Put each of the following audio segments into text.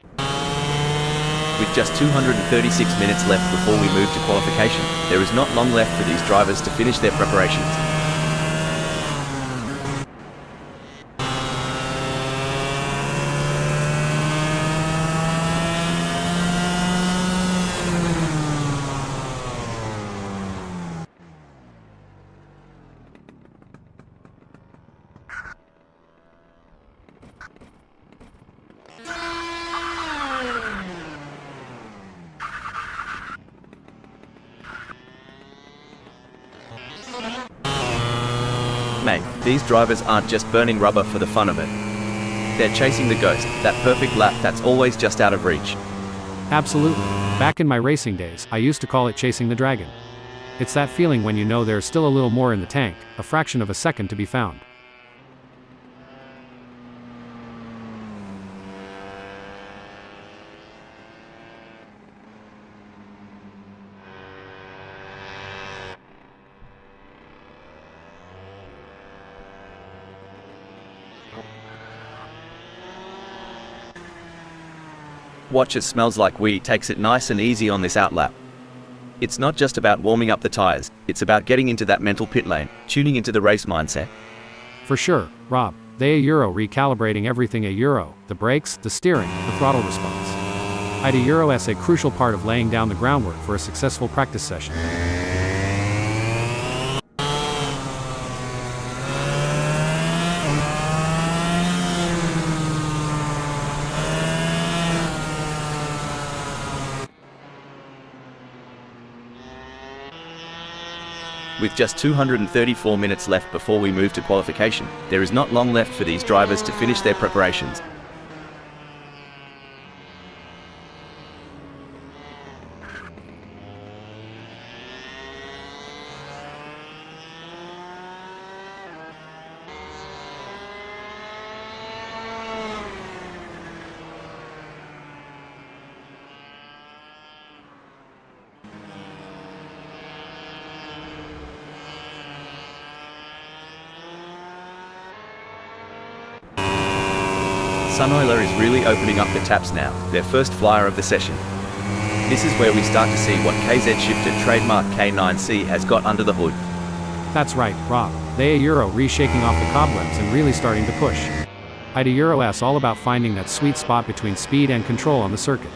With just 236 minutes left before we move to qualification, there is not long left for these drivers to finish their preparations. Mate, these drivers aren't just burning rubber for the fun of it. They're chasing the ghost, that perfect lap that's always just out of reach. Absolutely. Back in my racing days, I used to call it chasing the dragon. It's that feeling when you know there's still a little more in the tank, a fraction of a second to be found. Watch as Smells Like We takes it nice and easy on this outlap. It's not just about warming up the tires, it's about getting into that mental pit lane, tuning into the race mindset. For sure, Rob. They Euro recalibrating everything Euro, the brakes, the steering, the throttle response. Ida Euro is a crucial part of laying down the groundwork for a successful practice session. With just 234 minutes left before we move to qualification, there is not long left for these drivers to finish their preparations. Sunoiler is really opening up the taps now, their first flyer of the session. This is where we start to see what KZ shifted trademark k9C has got under the hood. That's right, Rob. They Euro reshaking off the cobwebs and really starting to push. Ida Euro S all about finding that sweet spot between speed and control on the circuit.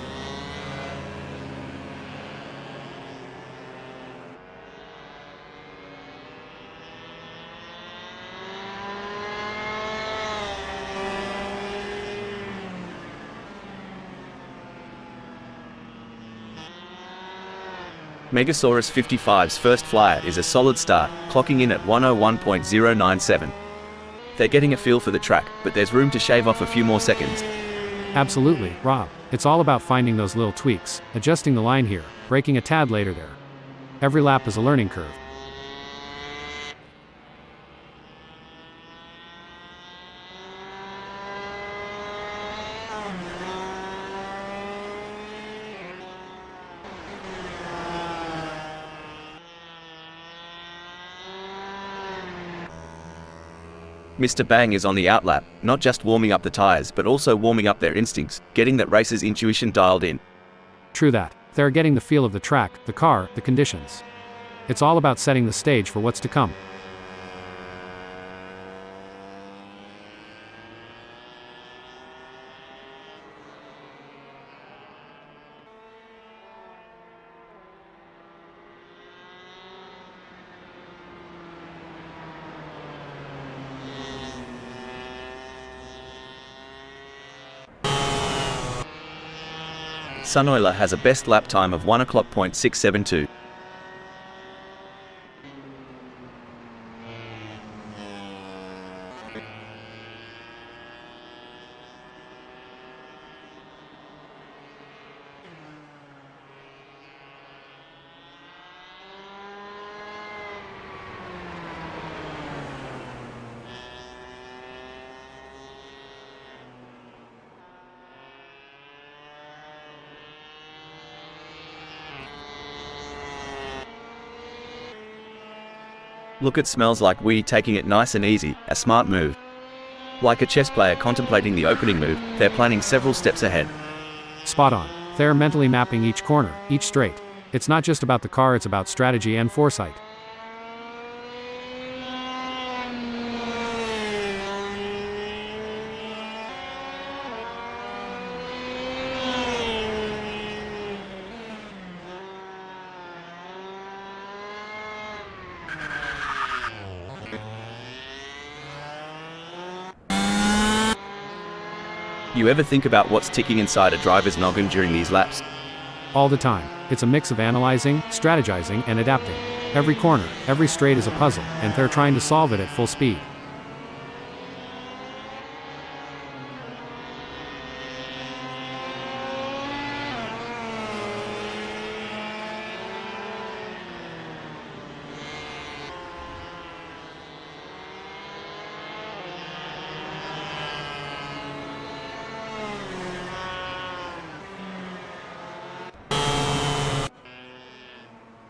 Megasaurus 55's first flyer is a solid start, clocking in at 101.097. They're getting a feel for the track, but there's room to shave off a few more seconds. Absolutely, Rob. It's all about finding those little tweaks, adjusting the line here, braking a tad later there. Every lap is a learning curve. Mr. Bang is on the outlap, not just warming up the tires but also warming up their instincts, getting that racer's intuition dialed in. True that. They're getting the feel of the track, the car, the conditions. It's all about setting the stage for what's to come. Sunoiler has a best lap time of 1:06.72. Look at Smells Like We taking it nice and easy, a smart move. Like a chess player contemplating the opening move, they're planning several steps ahead. Spot on. They're mentally mapping each corner, each straight. It's not just about the car, it's about strategy and foresight. You ever think about what's ticking inside a driver's noggin during these laps? All the time. It's a mix of analyzing, strategizing, and adapting. Every corner, every straight is a puzzle, and they're trying to solve it at full speed.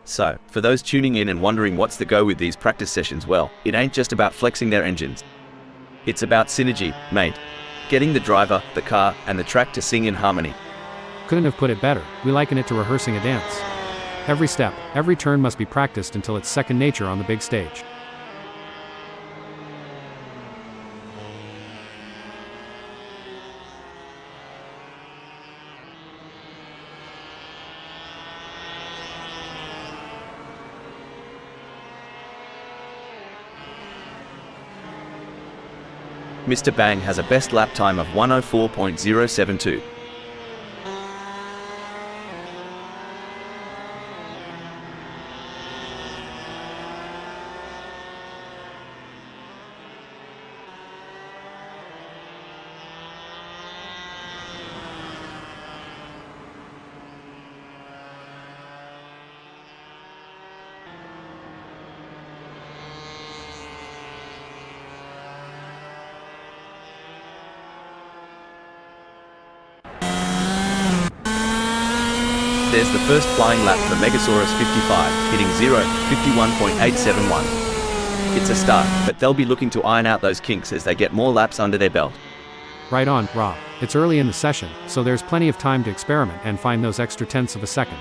So, for those tuning in and wondering what's the go with these practice sessions, well, it ain't just about flexing their engines. It's about synergy, mate. Getting the driver, the car, and the track to sing in harmony. Couldn't have put it better. We liken it to rehearsing a dance. Every step, every turn must be practiced until it's second nature on the big stage. Mr. Bang has a best lap time of 1:04.072. There's the first flying lap for Megasaurus 55, hitting 0:51.871. It's a start, but they'll be looking to iron out those kinks as they get more laps under their belt. Right on, Rob. It's early in the session, so there's plenty of time to experiment and find those extra tenths of a second.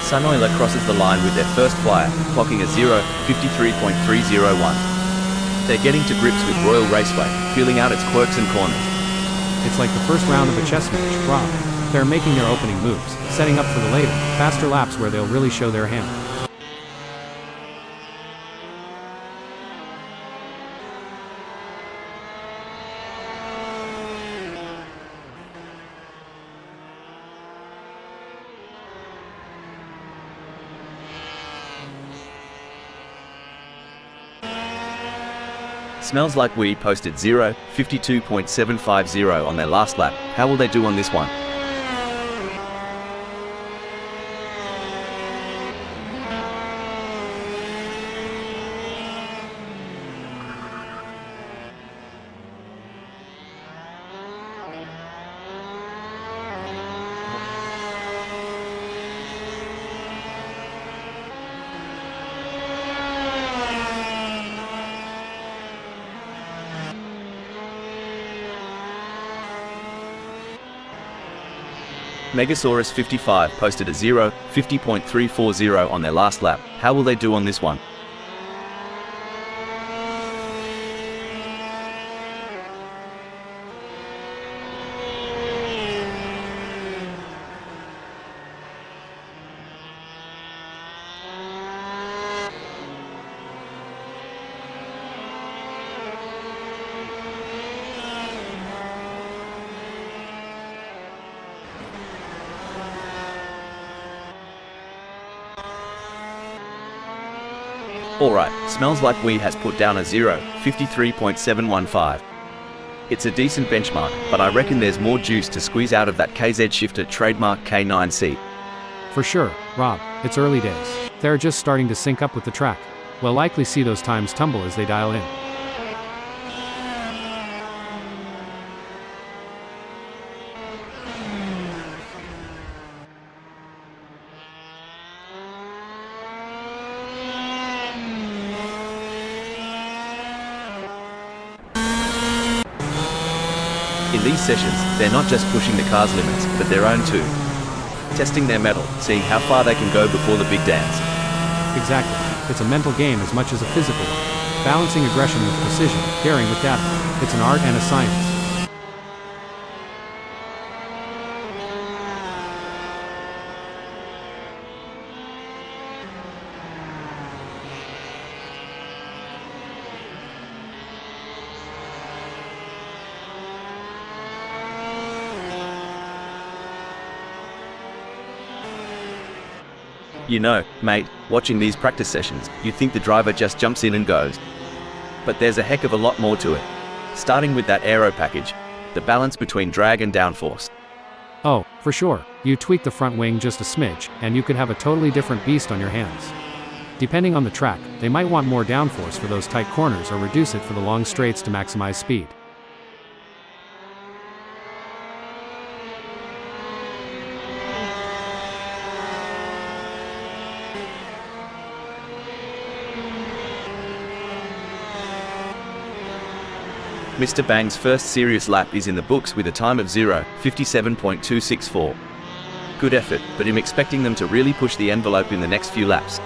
Sunoiler crosses the line with their first flyer, clocking a 0:53.301. They're getting to grips with Royal Raceway, feeling out its quirks and corners. It's like the first round of a chess match, Rob. They're making their opening moves, setting up for the later, faster laps where they'll really show their hand. Smells Like We posted 0:52.750 on their last lap. How will they do on this one? Megasaurus 55 posted a 0:50.340 on their last lap. How will they do on this one? Alright, Smells Like We has put down a 0:53.715. It's a decent benchmark, but I reckon there's more juice to squeeze out of that KZ shifter trademark k9C. For sure, Rob, it's early days. They're just starting to sync up with the track. We'll likely see those times tumble as they dial in. In these sessions, they're not just pushing the car's limits, but their own too. Testing their mettle, seeing how far they can go before the big dance. Exactly. It's a mental game as much as a physical one. Balancing aggression with precision, daring with data. It's an art and a science. You know, mate, watching these practice sessions, you think the driver just jumps in and goes. But there's a heck of a lot more to it. Starting with that aero package, the balance between drag and downforce. Oh, for sure. You tweak the front wing just a smidge, and you could have a totally different beast on your hands. Depending on the track, they might want more downforce for those tight corners or reduce it for the long straights to maximize speed. Mr. Bang's first serious lap is in the books with a time of 0:57.264. Good effort, but I'm expecting them to really push the envelope in the next few laps.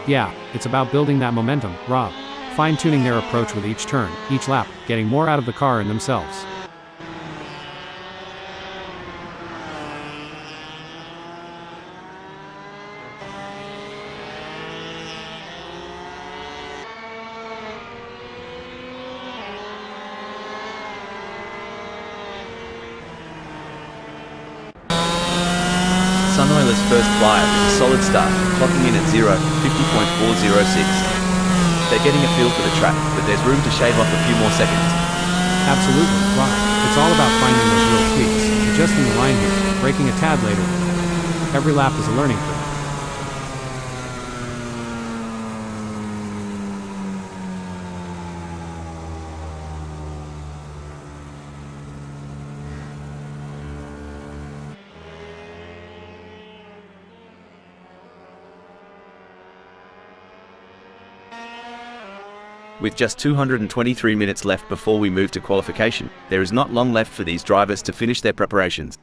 Yeah, it's about building that momentum, Rob. Fine-tuning their approach with each turn, each lap, getting more out of the car and themselves. Sunoiler's first flyer is a solid start, clocking in at 0:50.406. They're getting a feel for the track, but there's room to shave off a few more seconds. Absolutely, Rob. It's all about finding those little tweaks, adjusting the line here, braking a tad later. Every lap is a learning curve. With just 223 minutes left before we move to qualification, there is not long left for these drivers to finish their preparations.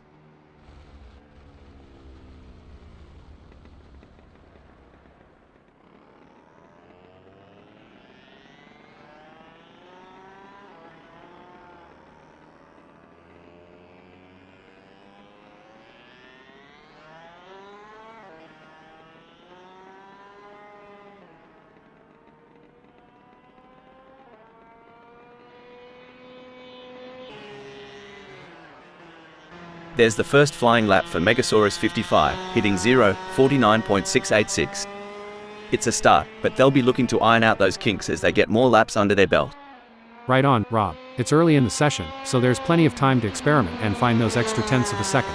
There's the first flying lap for Megasaurus 55, hitting 0:49.686. It's a start, but they'll be looking to iron out those kinks as they get more laps under their belt. Right on, Rob. It's early in the session, so there's plenty of time to experiment and find those extra tenths of a second.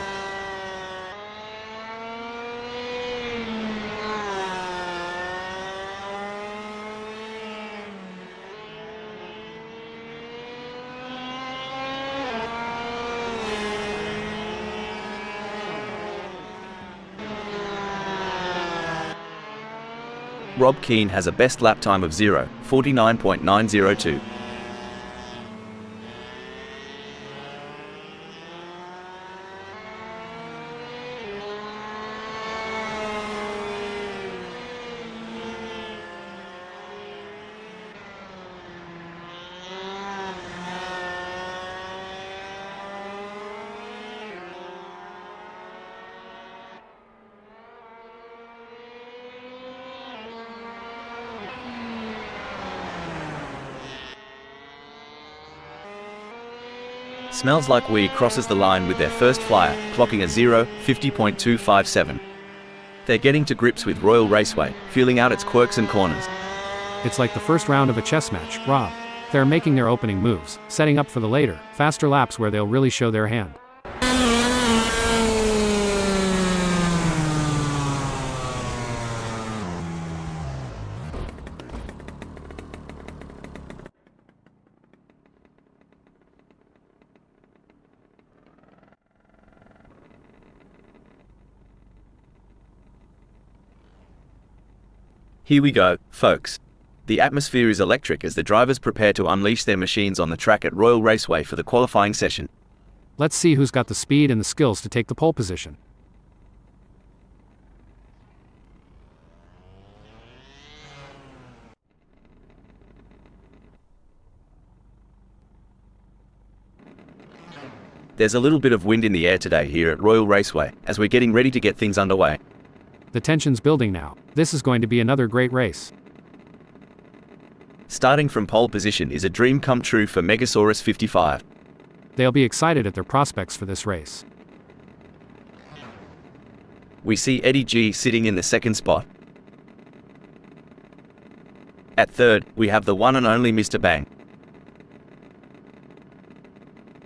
Rob Keane has a best lap time of 0:49.902. Smells Like We crosses the line with their first flyer, clocking a 0:50.257. They're getting to grips with Royal Raceway, feeling out its quirks and corners. It's like the first round of a chess match, Rob. They're making their opening moves, setting up for the later, faster laps where they'll really show their hand. Here we go, folks. The atmosphere is electric as the drivers prepare to unleash their machines on the track at Royal Raceway for the qualifying session. Let's see who's got the speed and the skills to take the pole position. There's a little bit of wind in the air today here at Royal Raceway, as we're getting ready to get things underway. The tension's building now. This is going to be another great race. Starting from pole position is a dream come true for Megasaurus 55. They'll be excited at their prospects for this race. We see Eddie G sitting in the second spot. At third, we have the one and only Mr. Bang.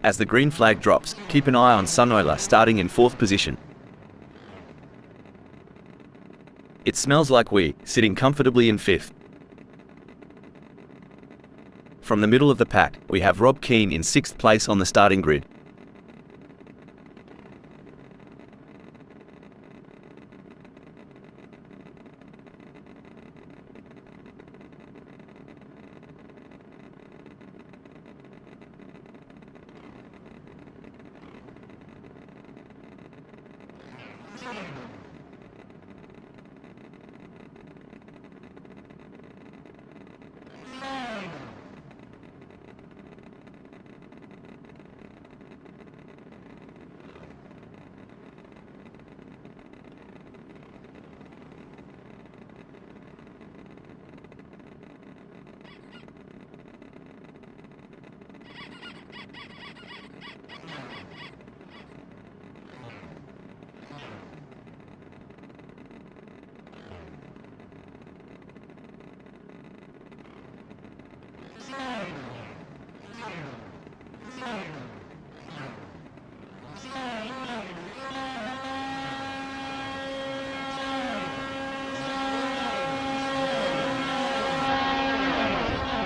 As the green flag drops, keep an eye on Sunola starting in fourth position. It smells like we, sitting comfortably in fifth. From the middle of the pack, we have Rob Keane in sixth place on the starting grid.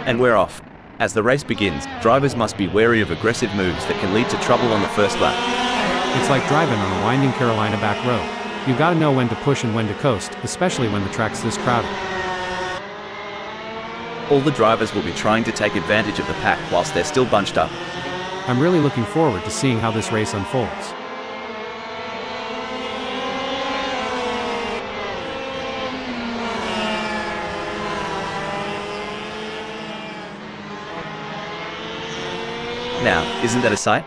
And we're off. As the race begins, drivers must be wary of aggressive moves that can lead to trouble on the first lap. It's like driving on a winding Carolina back road. You gotta know when to push and when to coast, especially when the track's this crowded. All the drivers will be trying to take advantage of the pack whilst they're still bunched up. I'm really looking forward to seeing how this race unfolds. Now, isn't that a sight?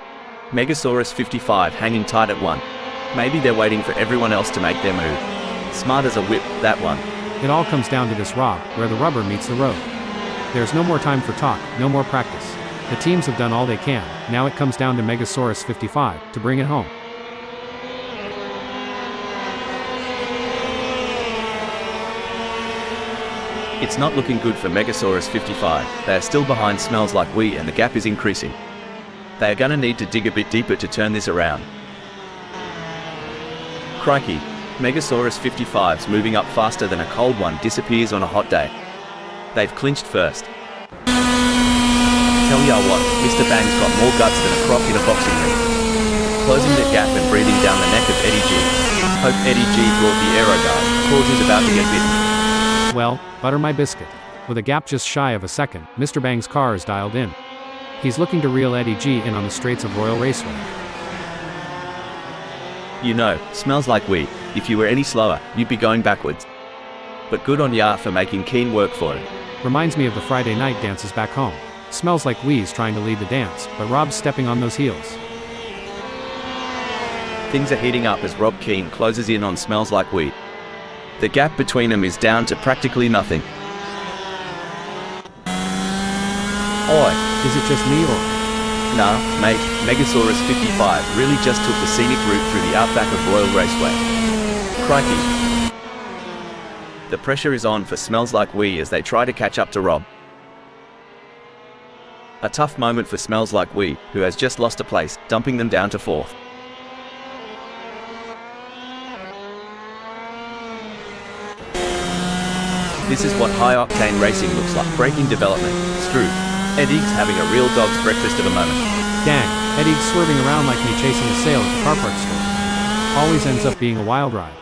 Megasaurus 55 hanging tight at 1. Maybe they're waiting for everyone else to make their move. Smart as a whip, that one. It all comes down to this Rob, where the rubber meets the road. There's no more time for talk, no more practice. The teams have done all they can, now it comes down to Megasaurus 55 to bring it home. It's not looking good for Megasaurus 55. They are still behind Smells Like We and the gap is increasing. They are gonna need to dig a bit deeper to turn this around. Crikey, Megasaurus 55's moving up faster than a cold one disappears on a hot day. They've clinched first. Tell ya what, Mr. Bang's got more guts than a croc in a boxing ring. Closing the gap and breathing down the neck of Eddie G. Hope Eddie G brought the aeroguard, cause he's about to get bitten. Well, butter my biscuit. With a gap just shy of a second, Mr. Bang's car is dialed in. He's looking to reel Eddie G in on the straights of Royal Raceway. You know, Smells Like We, if you were any slower, you'd be going backwards. But good on ya for making Keen work for it. Reminds me of the Friday night dances back home. Smells Like We's trying to lead the dance, but Rob's stepping on those heels. Things are heating up as Rob Keane closes in on Smells Like We. The gap between them is down to practically nothing. Oi! Is it just me or? Nah, mate, Megasaurus 55 really just took the scenic route through the outback of Royal Raceway. Crikey. The pressure is on for Smells Like We as they try to catch up to Rob. A tough moment for Smells Like We, who has just lost a place, dumping them down to fourth. This is what high-octane racing looks like. Braking development, Screw. Eddie's having a real dog's breakfast of a moment. Dang, Eddie's swerving around like me chasing a sale at the car parts store. Always ends up being a wild ride.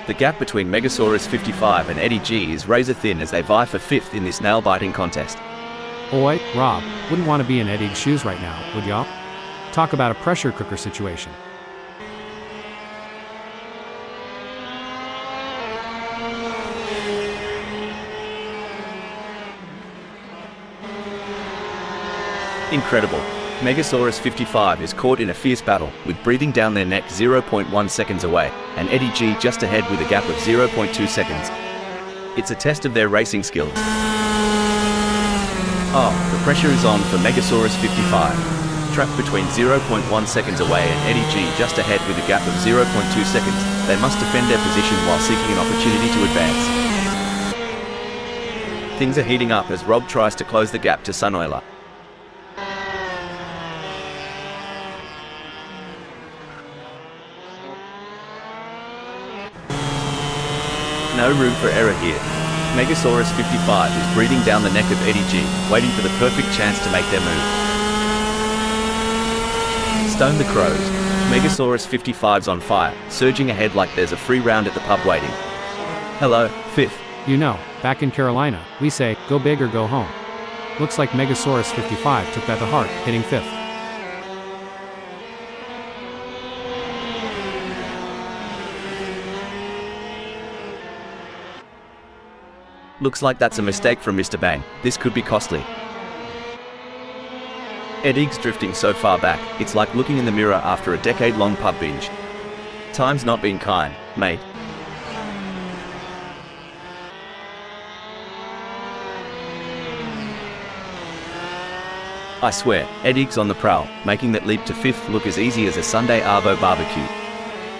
The gap between Megasaurus 55 and Eddie G is razor thin as they vie for fifth in this nail-biting contest. Oi, Rob, wouldn't want to be in Eddie's shoes right now, would y'all? Talk about a pressure cooker situation. Incredible. Megasaurus 55 is caught in a fierce battle, with breathing down their neck 0.1 seconds away, and Eddie G just ahead with a gap of 0.2 seconds. It's a test of their racing skills. Oh, the pressure is on for Megasaurus 55. Trapped between 0.1 seconds away and Eddie G just ahead with a gap of 0.2 seconds, they must defend their position while seeking an opportunity to advance. Things are heating up as Rob tries to close the gap to Sunoiler. No room for error here. Megasaurus 55 is breathing down the neck of Eddie G, waiting for the perfect chance to make their move. Stone the crows. Megasaurus 55's on fire, surging ahead like there's a free round at the pub waiting. Hello, fifth. You know, back in Carolina, we say, go big or go home. Looks like Megasaurus 55 took that to heart, hitting fifth. Looks like that's a mistake from Mr. Bang. This could be costly. Eddie's drifting so far back, it's like looking in the mirror after a decade-long pub binge. Time's not been kind, mate. I swear, Eddie's on the prowl, making that leap to fifth look as easy as a Sunday Arvo barbecue.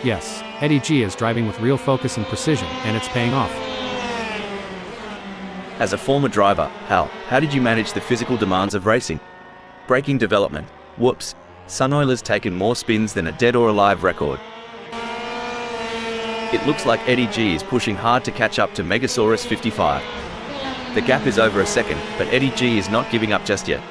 Yes, Eddie G is driving with real focus and precision, and it's paying off. As a former driver, Hal, how did you manage the physical demands of racing? Braking development. Whoops. Sunoiler's taken more spins than a dead or alive record. It looks like Eddie G is pushing hard to catch up to Megasaurus 55. The gap is over a second, but Eddie G is not giving up just yet.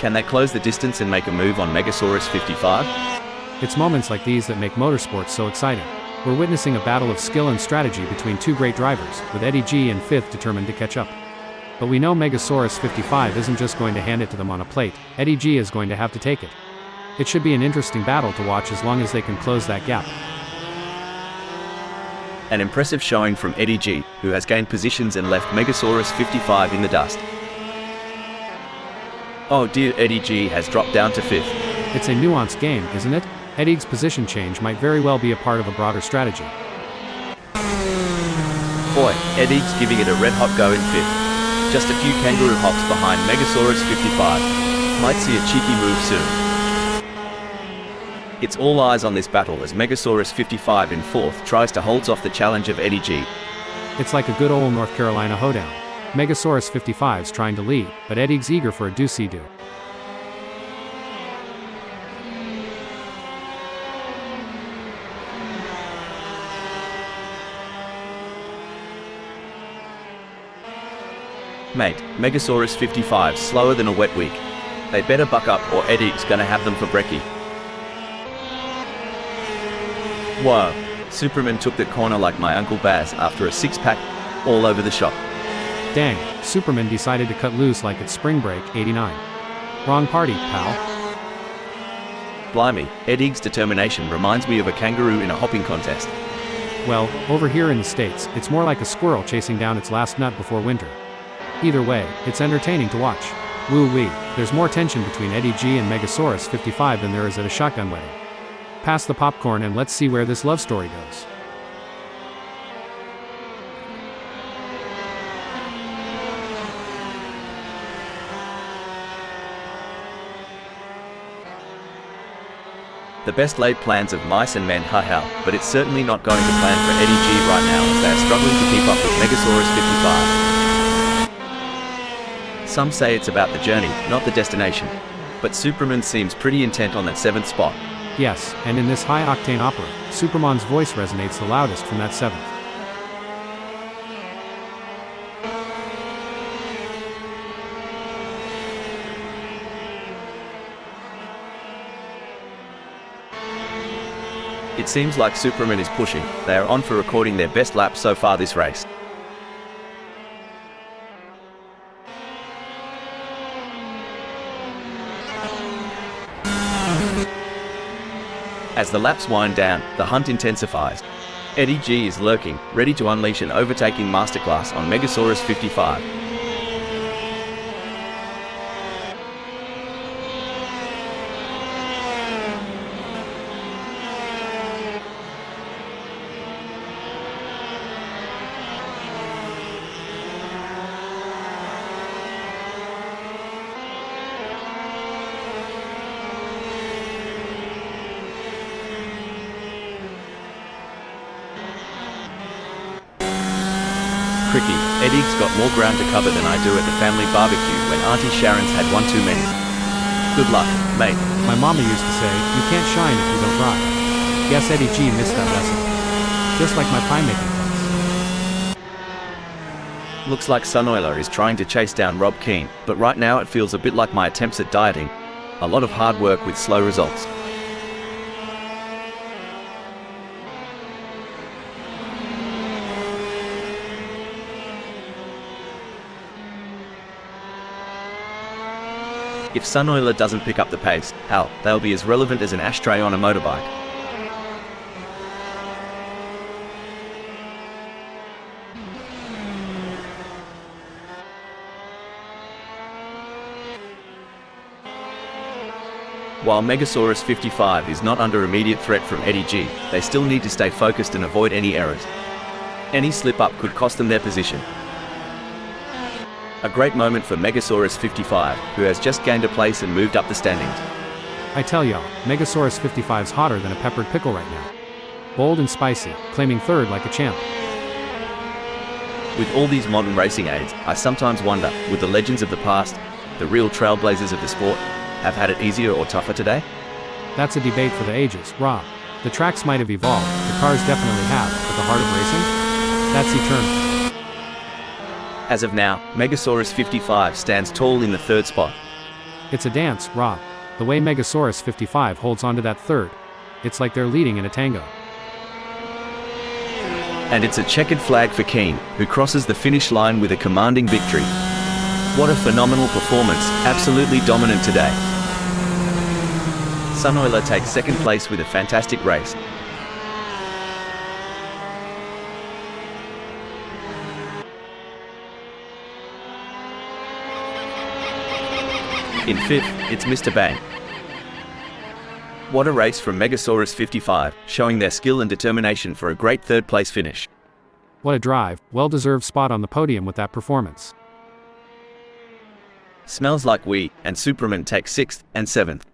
Can they close the distance and make a move on Megasaurus 55? It's moments like these that make motorsports so exciting. We're witnessing a battle of skill and strategy between two great drivers, with Eddie G in fifth determined to catch up. But we know Megasaurus 55 isn't just going to hand it to them on a plate. Eddie G is going to have to take it. It should be an interesting battle to watch as long as they can close that gap. An impressive showing from Eddie G, who has gained positions and left Megasaurus 55 in the dust. Oh dear, Eddie G has dropped down to fifth. It's a nuanced game, isn't it? Eddie's position change might very well be a part of a broader strategy. Boy, Eddie's giving it a red-hot go in fifth. Just a few kangaroo hops behind Megasaurus 55. Might see a cheeky move soon. It's all eyes on this battle as Megasaurus 55 in fourth tries to hold off the challenge of Eddie G. It's like a good old North Carolina hoedown. Megasaurus 55's trying to lead, but Eddie's eager for a do-see-do. Mate, Megasaurus 55's slower than a wet week. They better buck up or Eddie's gonna have them for brekkie. Whoa, Superman took the corner like my Uncle Baz after a six-pack, all over the shop. Dang, Superman decided to cut loose like it's spring break, 89. Wrong party, pal. Blimey, Eddie's determination reminds me of a kangaroo in a hopping contest. Well, over here in the States, it's more like a squirrel chasing down its last nut before winter. Either way, it's entertaining to watch. Woo-wee, there's more tension between Eddie G and Megasaurus 55 than there is at a shotgun wedding. Pass the popcorn and let's see where this love story goes. The best laid plans of mice and men, haha, but it's certainly not going to plan for Eddie G right now as they are struggling to keep up with Megasaurus 55. Some say it's about the journey, not the destination. But Superman seems pretty intent on that 7th spot. Yes, and in this high-octane opera, Superman's voice resonates the loudest from that 7th. It seems like Superman is pushing. They are on for recording their best lap so far this race. As the laps wind down, the hunt intensifies. Eddie G is lurking, ready to unleash an overtaking masterclass on Megasaurus 55. Tricky, Eddie's got more ground to cover than I do at the family barbecue when Auntie Sharon's had one too many. Good luck, mate. My mama used to say, you can't shine if you don't ride. Guess Eddie G missed that lesson. Just like my pie making class. Looks like Sunoiler is trying to chase down Rob Keane, but right now it feels a bit like my attempts at dieting. A lot of hard work with slow results. If Sunoiler doesn't pick up the pace, hell, they'll be as relevant as an ashtray on a motorbike. While Megasaurus 55 is not under immediate threat from Eddie G, they still need to stay focused and avoid any errors. Any slip-up could cost them their position. A great moment for Megasaurus 55, who has just gained a place and moved up the standings. I tell y'all, Megasaurus 55's hotter than a peppered pickle right now. Bold and spicy, claiming third like a champ. With all these modern racing aids, I sometimes wonder, would the legends of the past, the real trailblazers of the sport, have had it easier or tougher today? That's a debate for the ages, Rob. The tracks might have evolved, the cars definitely have, but the heart of racing? That's eternal. As of now, Megasaurus 55 stands tall in the third spot. It's a dance, Rob. The way Megasaurus 55 holds onto that third. It's like they're leading in a tango. And it's a checkered flag for Keane, who crosses the finish line with a commanding victory. What a phenomenal performance, absolutely dominant today. Sunoiler takes second place with a fantastic race. In fifth, it's Mr. Bang. What a race from Megasaurus 55, showing their skill and determination for a great third place finish. What a drive, well-deserved spot on the podium with that performance. Smells Like We and Superman take 6th and 7th.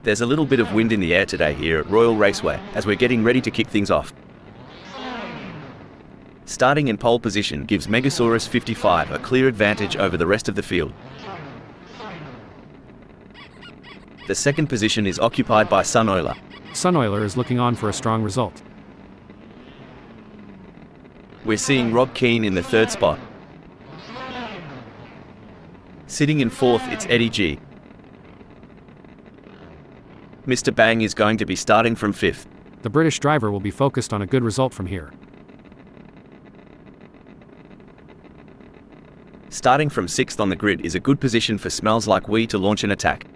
There's a little bit of wind in the air today here at Royal Raceway, as we're getting ready to kick things off. Starting in pole position gives Megasaurus 55 a clear advantage over the rest of the field. The second position is occupied by Sunoiler. Sunoiler is looking on for a strong result. We're seeing Rob Keane in the third spot. Sitting in fourth, it's Eddie G. Mr. Bang is going to be starting from fifth. The British driver will be focused on a good result from here. Starting from sixth on the grid is a good position for Smells Like We to launch an attack.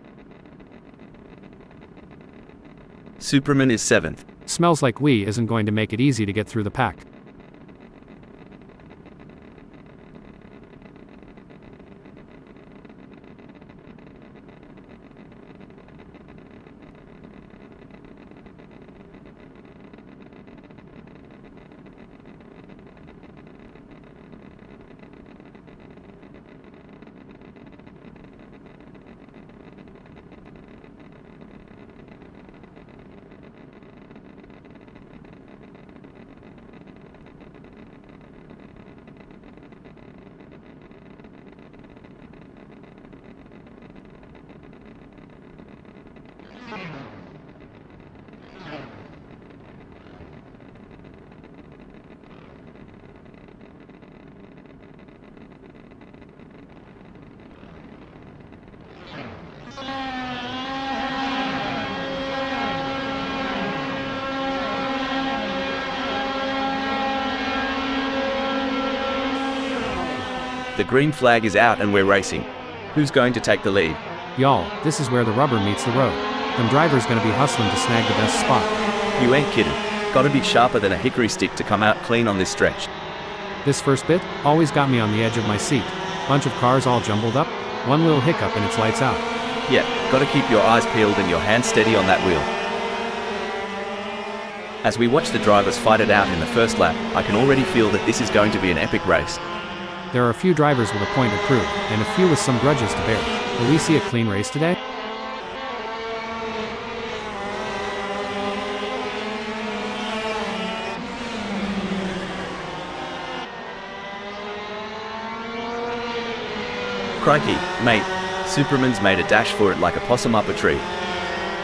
Superman is seventh. Smells Like We isn't going to make it easy to get through the pack. The green flag is out and we're racing. Who's going to take the lead? Y'all, this is where the rubber meets the road. Them drivers gonna be hustling to snag the best spot. You ain't kidding. Gotta be sharper than a hickory stick to come out clean on this stretch. This first bit always got me on the edge of my seat. Bunch of cars all jumbled up, one little hiccup and it's lights out. Yeah, gotta keep your eyes peeled and your hands steady on that wheel. As we watch the drivers fight it out in the first lap, I can already feel that this is going to be an epic race. There are a few drivers with a point to prove, and a few with some grudges to bear. Will we see a clean race today? Crikey, mate, Superman's made a dash for it like a possum up a tree.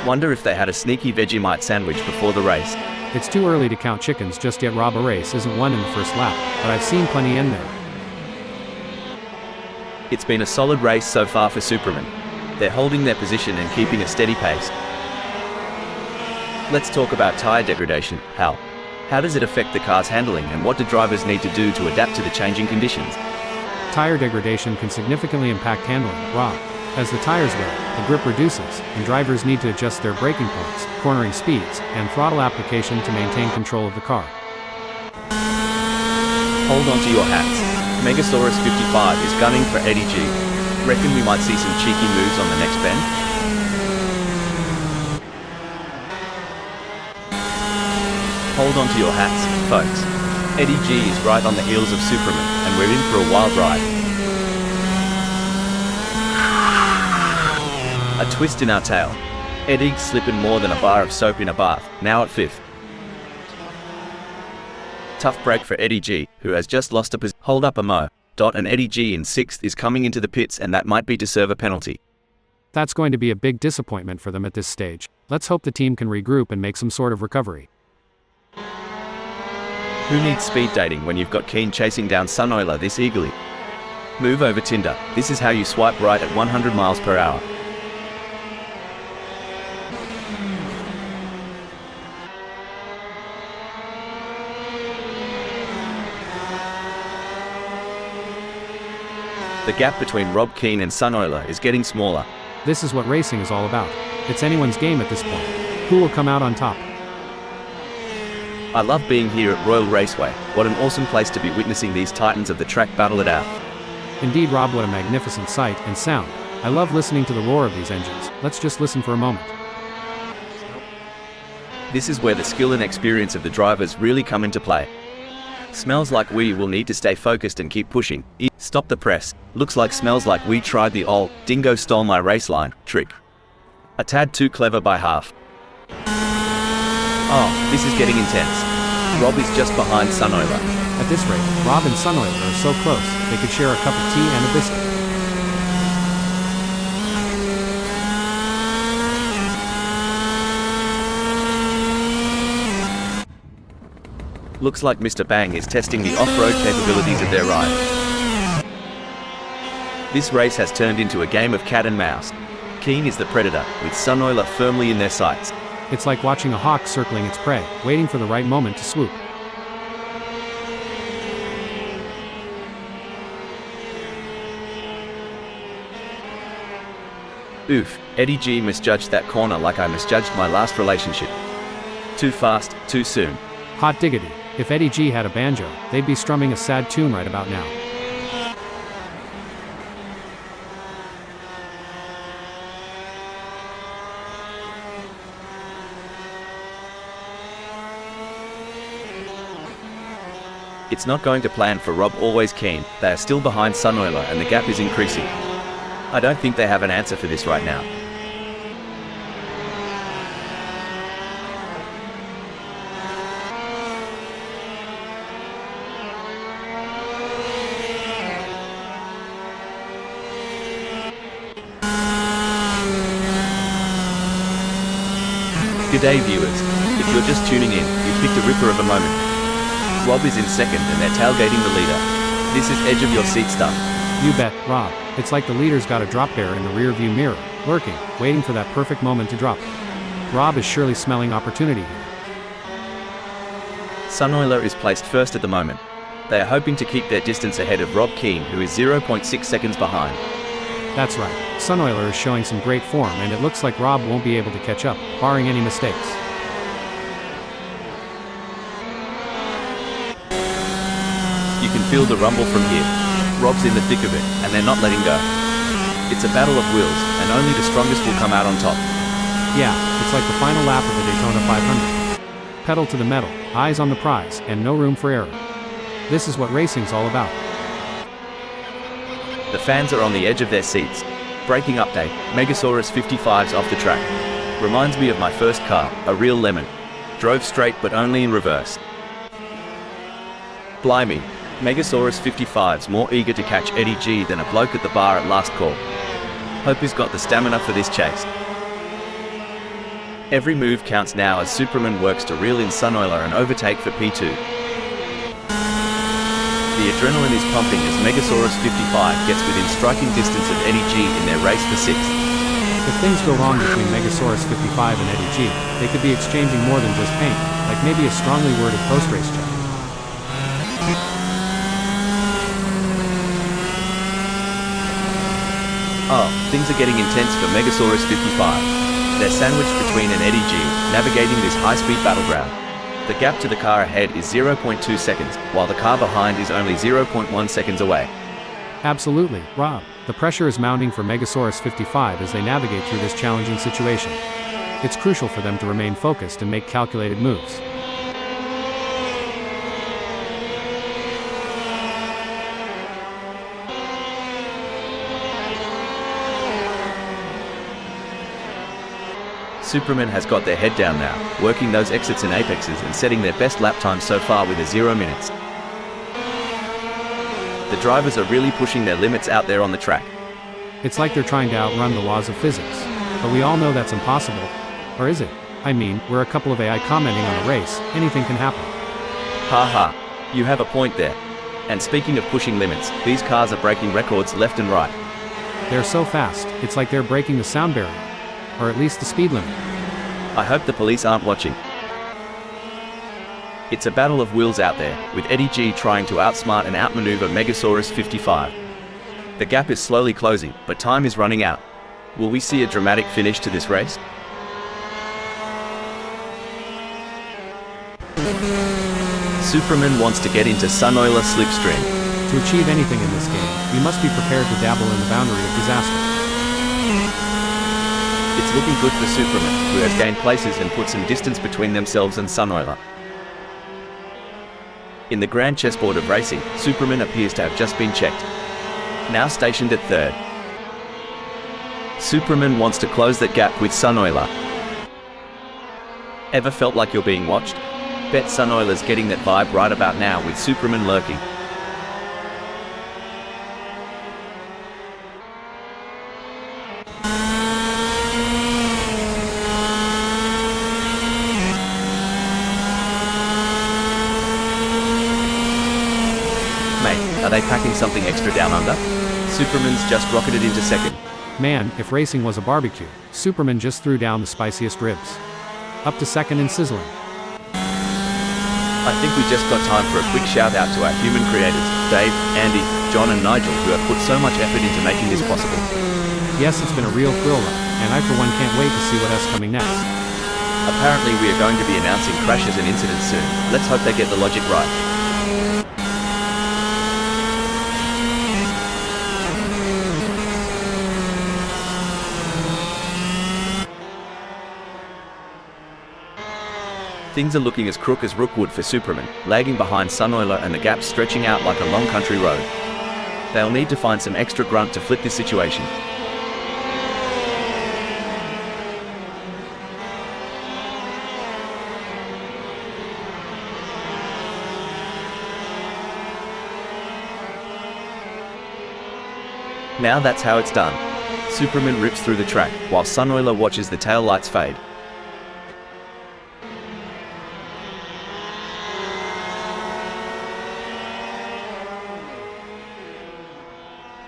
Wonder if they had a sneaky Vegemite sandwich before the race. It's too early to count chickens just yet. Rob, a race isn't won in the first lap, but I've seen plenty in there. It's been a solid race so far for Superman. They're holding their position and keeping a steady pace. Let's talk about tyre degradation. How does it affect the car's handling and what do drivers need to do to adapt to the changing conditions? Tire degradation can significantly impact handling, Rob. As the tires wear, the grip reduces, and drivers need to adjust their braking points, cornering speeds, and throttle application to maintain control of the car. Hold on to your hats. Megasaurus 55 is gunning for Eddie G. Reckon we might see some cheeky moves on the next bend? Hold on to your hats, folks. Eddie G is right on the heels of Superman, and we're in for a wild ride. A twist in our tail. Eddie's slipping more than a bar of soap in a bath, now at fifth. Tough break for Eddie G, who has just lost a position. Hold up a mo. And Eddie G in sixth is coming into the pits, and that might be to serve a penalty. That's going to be a big disappointment for them at this stage. Let's hope the team can regroup and make some sort of recovery. Who needs speed dating when you've got Keane chasing down Sunoiler this eagerly? Move over Tinder. This is how you swipe right at 100 miles per hour. The gap between Rob Keane and Sunoiler is getting smaller. This is what racing is all about. It's anyone's game at this point. Who will come out on top? I love being here at Royal Raceway. What an awesome place to be witnessing these titans of the track battle it out. Indeed, Rob, what a magnificent sight and sound. I love listening to the roar of these engines. Let's just listen for a moment. This is where the skill and experience of the drivers really come into play. Smells Like We will need to stay focused and keep pushing. Stop the press. Looks like Smells Like We tried the old "dingo stole my race line" trick. A tad too clever by half. Oh, this is getting intense. Rob is just behind Sunoiler. At this rate, Rob and Sunoiler are so close, they could share a cup of tea and a biscuit. Looks like Mr. Bang is testing the off-road capabilities of their ride. This race has turned into a game of cat and mouse. Keen is the predator, with Sunoiler firmly in their sights. It's like watching a hawk circling its prey, waiting for the right moment to swoop. Oof, Eddie G misjudged that corner like I misjudged my last relationship. Too fast, too soon. Hot diggity. If Eddie G had a banjo, they'd be strumming a sad tune right about now. It's not going to plan for Rob always Keen. They are still behind Sunoiler and the gap is increasing. I don't think they have an answer for this right now. G'day viewers. If you're just tuning in, you've picked a ripper of a moment. Rob is in second and they're tailgating the leader. This is edge of your seat stuff. You bet, Rob. It's like the leader's got a drop bear in the rear view mirror, lurking, waiting for that perfect moment to drop. Rob is surely smelling opportunity here. Sunoiler is placed first at the moment. They are hoping to keep their distance ahead of Rob Keen, who is 0.6 seconds behind. That's right. Sunoiler is showing some great form and it looks like Rob won't be able to catch up, barring any mistakes. You can feel the rumble from here. Rob's in the thick of it, and they're not letting go. It's a battle of wills, and only the strongest will come out on top. Yeah, it's like the final lap of the Daytona 500. Pedal to the metal, eyes on the prize, and no room for error. This is what racing's all about. The fans are on the edge of their seats. Braking update, Megasaurus 55's off the track. Reminds me of my first car, a real lemon. Drove straight but only in reverse. Blimey, Megasaurus 55's more eager to catch Eddie G than a bloke at the bar at last call. Hope he's got the stamina for this chase. Every move counts now as Superman works to reel in Sunoiler and overtake for P2. The adrenaline is pumping as Megasaurus 55 gets within striking distance of Eddie G in their race for 6th. If things go wrong between Megasaurus 55 and Eddie G, they could be exchanging more than just paint, like maybe a strongly worded post-race check. Oh, things are getting intense for Megasaurus 55. They're sandwiched between an Eddie G, navigating this high-speed battleground. The gap to the car ahead is 0.2 seconds, while the car behind is only 0.1 seconds away. Absolutely, Rob. The pressure is mounting for Megasaurus 55 as they navigate through this challenging situation. It's crucial for them to remain focused and make calculated moves. Superman has got their head down now, working those exits and apexes and setting their best lap time so far with a 0 minutes. The drivers are really pushing their limits out there on the track. It's like they're trying to outrun the laws of physics. But we all know that's impossible. Or is it? I mean, we're a couple of AI commenting on a race, anything can happen. Ha ha. You have a point there. And speaking of pushing limits, these cars are breaking records left and right. They're so fast, it's like they're breaking the sound barrier. Or at least the speed limit. I hope the police aren't watching. It's a battle of wills out there, with Eddie G trying to outsmart and outmaneuver Megasaurus 55. The gap is slowly closing, but time is running out. Will we see a dramatic finish to this race? Superman wants to get into Sunoiler slipstream. To achieve anything in this game, you must be prepared to dabble in the boundary of disaster. It's looking good for Superman, who has gained places and put some distance between themselves and Sunoiler. In the grand chessboard of racing, Superman appears to have just been checked. Now stationed at third. Superman wants to close that gap with Sunoiler. Ever felt like you're being watched? Bet Sunoiler's getting that vibe right about now with Superman lurking. Mate, are they packing something extra down under? Superman's just rocketed into second. Man, if racing was a barbecue, Superman just threw down the spiciest ribs. Up to second and sizzling. I think we just got time for a quick shout out to our human creators, Dave, Andy, John and Nigel, who have put so much effort into making this possible. Yes, it's been a real thrill ride, and I for one can't wait to see what else coming next. Apparently we are going to be announcing crashes and incidents soon. Let's hope they get the logic right. Things are looking as crook as Rookwood for Superman, lagging behind Sunoiler and the gap stretching out like a long country road. They'll need to find some extra grunt to flip this situation. Now that's how it's done. Superman rips through the track, while Sunoiler watches the tail lights fade.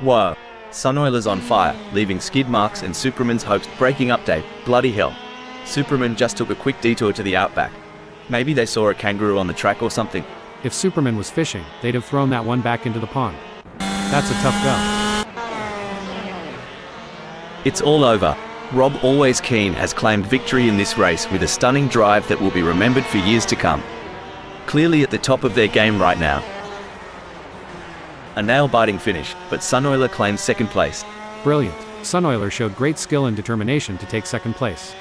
Whoa. Sunoiler's on fire, leaving skid marks and Superman's hopes breaking update. Bloody hell. Superman just took a quick detour to the outback. Maybe they saw a kangaroo on the track or something. If Superman was fishing, they'd have thrown that one back into the pond. That's a tough go. It's all over. Rob Always Keen has claimed victory in this race with a stunning drive that will be remembered for years to come. Clearly at the top of their game right now. A nail-biting finish, but Sunoiler claims second place. Brilliant. Sunoiler showed great skill and determination to take second place.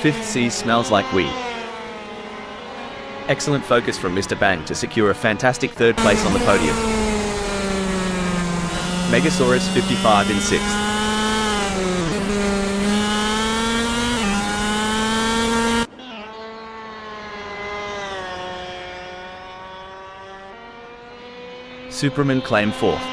Fifth C smells like weed. Excellent focus from Mr. Bang to secure a fantastic third place on the podium. Megasaurus 55 in sixth. Superman claimed fourth.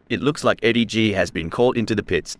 It looks like Eddie G has been called into the pits.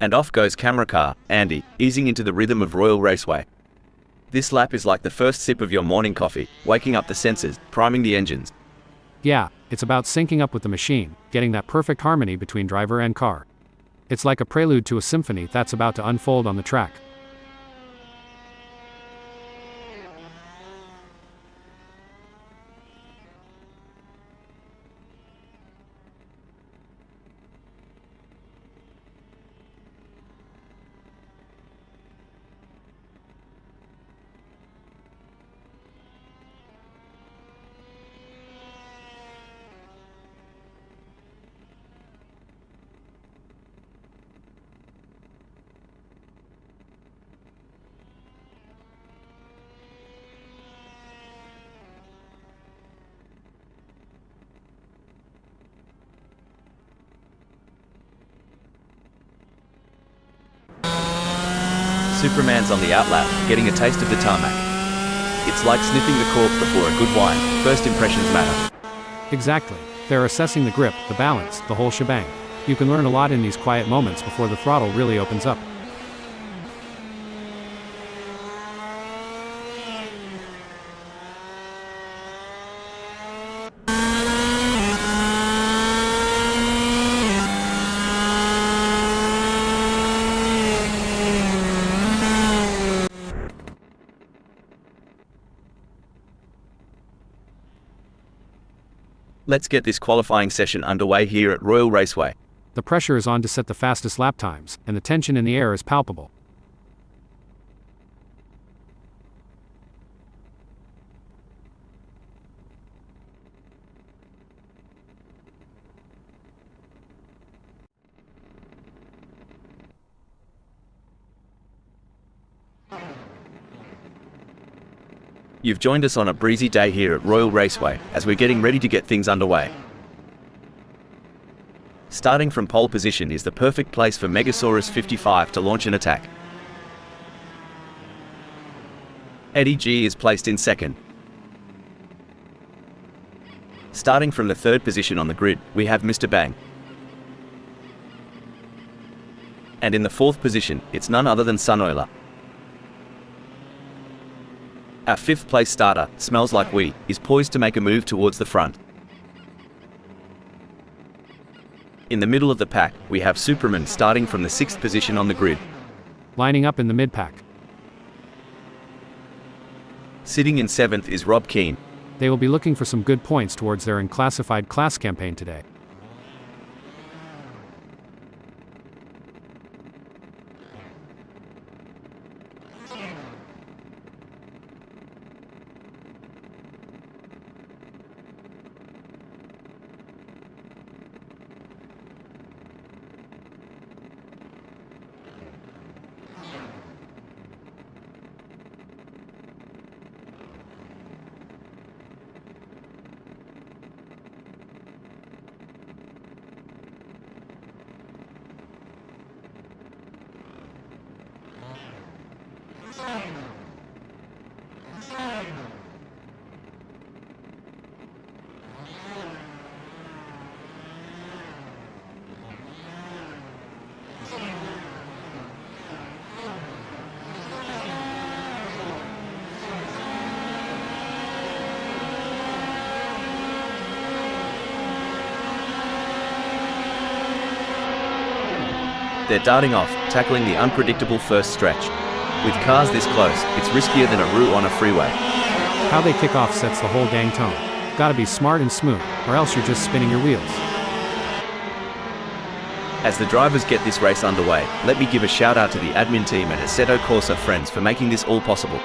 And off goes camera car, Andy, easing into the rhythm of Royal Raceway. This lap is like the first sip of your morning coffee, waking up the sensors, priming the engines. Yeah, it's about syncing up with the machine, getting that perfect harmony between driver and car. It's like a prelude to a symphony that's about to unfold on the track. Superman's on the outlap, getting a taste of the tarmac. It's like sniffing the corpse before a good wine. First impressions matter. Exactly. They're assessing the grip, the balance, the whole shebang. You can learn a lot in these quiet moments before the throttle really opens up. Let's get this qualifying session underway here at Royal Raceway. The pressure is on to set the fastest lap times, and the tension in the air is palpable. You've joined us on a breezy day here at Royal Raceway, as we're getting ready to get things underway. Starting from pole position is the perfect place for Megasaurus 55 to launch an attack. Eddie G is placed in second. Starting from the third position on the grid, we have Mr. Bang. And in the fourth position, it's none other than Sunoiler. Our fifth place starter, Smells Like We, is poised to make a move towards the front. In the middle of the pack, we have Superman starting from the sixth position on the grid. Lining up in the mid-pack. Sitting in seventh is Rob Keane. They will be looking for some good points towards their unclassified class campaign today. They're darting off, tackling the unpredictable first stretch. With cars this close, it's riskier than a route on a freeway. How they kick off sets the whole dang tone. Gotta be smart and smooth, or else you're just spinning your wheels. As the drivers get this race underway, let me give a shout out to the admin team at Assetto Corsa friends for making this all possible.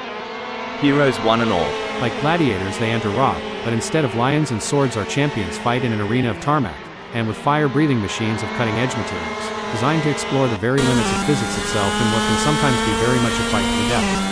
Heroes one and all. Like gladiators they enter raw, but instead of lions and swords our champions fight in an arena of tarmac, and with fire-breathing machines of cutting-edge materials, designed to explore the very limits of physics itself in what can sometimes be very much a fight to the death.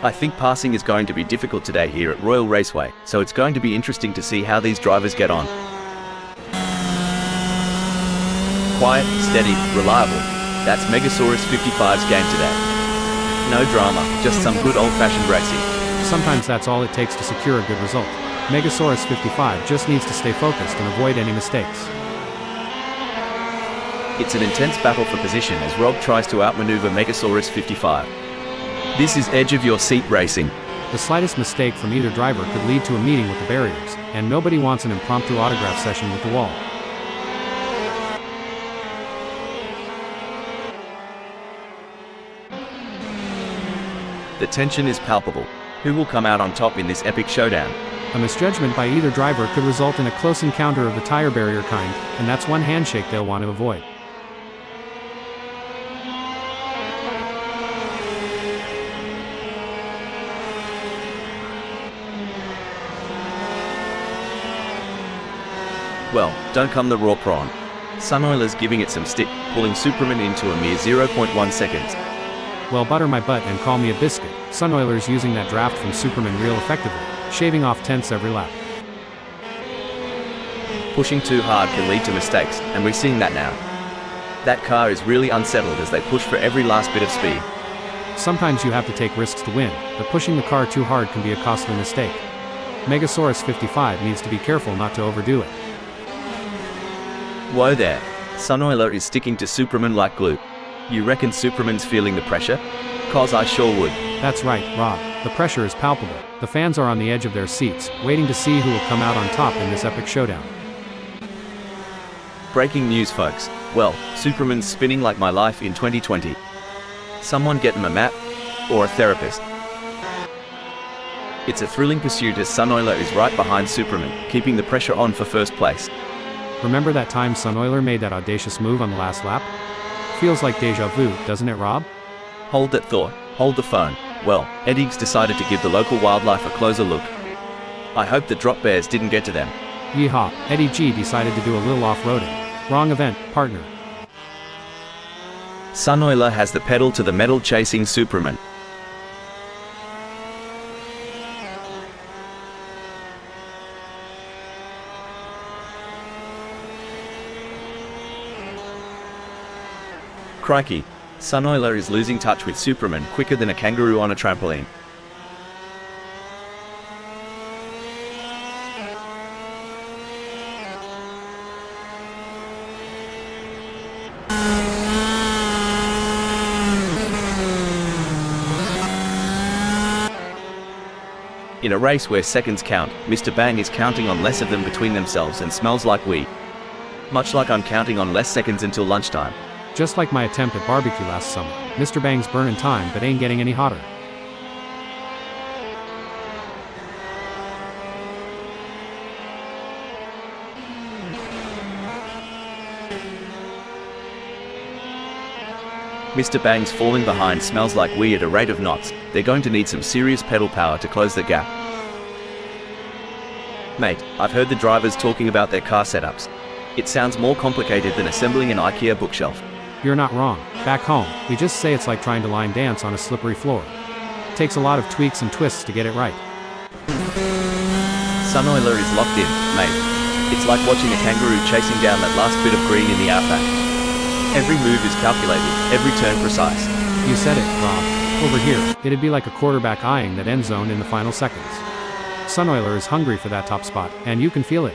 I think passing is going to be difficult today here at Royal Raceway, so it's going to be interesting to see how these drivers get on. Quiet, steady, reliable. That's Megasaurus 55's game today. No drama, just some good old-fashioned racing. Sometimes that's all it takes to secure a good result. Megasaurus 55 just needs to stay focused and avoid any mistakes. It's an intense battle for position as Rob tries to outmaneuver Megasaurus 55. This is edge-of-your-seat racing. The slightest mistake from either driver could lead to a meeting with the barriers, and nobody wants an impromptu autograph session with the wall. The tension is palpable. Who will come out on top in this epic showdown? A misjudgment by either driver could result in a close encounter of the tire barrier kind, and that's one handshake they'll want to avoid. Well, don't come the raw prawn. Sunoiler's giving it some stick, pulling Superman into a mere 0.1 seconds. Well, butter my butt and call me a biscuit. Sunoiler's using that draft from Superman real effectively, shaving off tenths every lap. Pushing too hard can lead to mistakes, and we're seeing that now. That car is really unsettled as they push for every last bit of speed. Sometimes you have to take risks to win, but pushing the car too hard can be a costly mistake. Megasaurus 55 needs to be careful not to overdo it. Whoa there. Sunoiler is sticking to Superman like glue. You reckon Superman's feeling the pressure? 'Cause I sure would. That's right, Rob. The pressure is palpable. The fans are on the edge of their seats, waiting to see who will come out on top in this epic showdown. Breaking news, folks. Well, Superman's spinning like my life in 2020. Someone get him a map? Or a therapist? It's a thrilling pursuit as Sunoiler is right behind Superman, keeping the pressure on for first place. Remember that time Sunoiler made that audacious move on the last lap? Feels like deja vu, doesn't it, Rob? Hold that thought. Hold the phone. Well, Eddie's decided to give the local wildlife a closer look. I hope the drop bears didn't get to them. Yeehaw, Eddie G decided to do a little off-roading. Wrong event, partner. Sunoiler has the pedal to the metal chasing Superman. Crikey, Sunoiler is losing touch with Superman quicker than a kangaroo on a trampoline. In a race where seconds count, Mr. Bang is counting on less of them between themselves and smells like weed. Much like I'm counting on less seconds until lunchtime. Just like my attempt at barbecue last summer, Mr. Bang's burning time but ain't getting any hotter. Mr. Bang's falling behind smells like wee at a rate of knots. They're going to need some serious pedal power to close the gap. Mate, I've heard the drivers talking about their car setups. It sounds more complicated than assembling an IKEA bookshelf. You're not wrong. Back home, we just say it's like trying to line dance on a slippery floor. Takes a lot of tweaks and twists to get it right. Sunoiler is locked in, mate. It's like watching a kangaroo chasing down that last bit of green in the outback. Every move is calculated, every turn precise. You said it, Rob. Over here, it'd be like a quarterback eyeing that end zone in the final seconds. Sunoiler is hungry for that top spot, and you can feel it.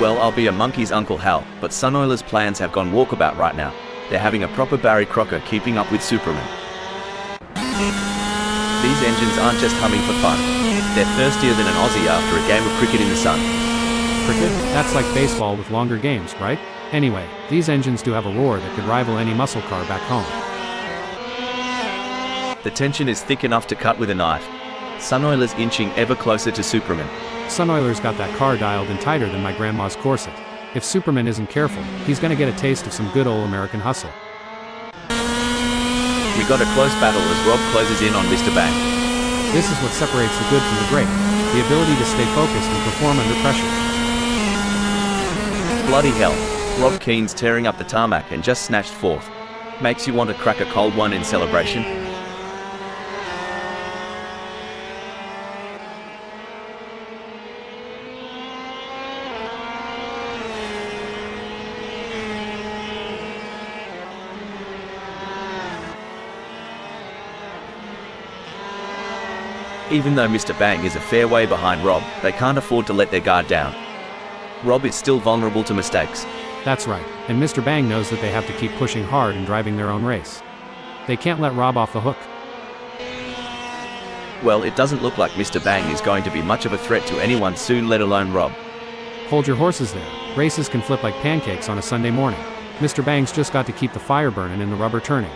Well, I'll be a monkey's Uncle Hal, but Sunoiler's plans have gone walkabout right now. They're having a proper Barry Crocker keeping up with Superman. These engines aren't just humming for fun. They're thirstier than an Aussie after a game of cricket in the sun. Cricket? That's like baseball with longer games, right? Anyway, these engines do have a roar that could rival any muscle car back home. The tension is thick enough to cut with a knife. Sunoiler's inching ever closer to Superman. Sunoiler's got that car dialed in tighter than my grandma's corset. If Superman isn't careful, he's gonna get a taste of some good old American hustle. We got a close battle as Rob closes in on Mr. Bang. This is what separates the good from the great. The ability to stay focused and perform under pressure. Bloody hell. Rob Keen's tearing up the tarmac and just snatched fourth. Makes you want to crack a cold one in celebration. Even though Mr. Bang is a fair way behind Rob, they can't afford to let their guard down. Rob is still vulnerable to mistakes. That's right, and Mr. Bang knows that they have to keep pushing hard and driving their own race. They can't let Rob off the hook. Well, it doesn't look like Mr. Bang is going to be much of a threat to anyone soon, let alone Rob. Hold your horses there. Races can flip like pancakes on a Sunday morning. Mr. Bang's just got to keep the fire burning and the rubber turning.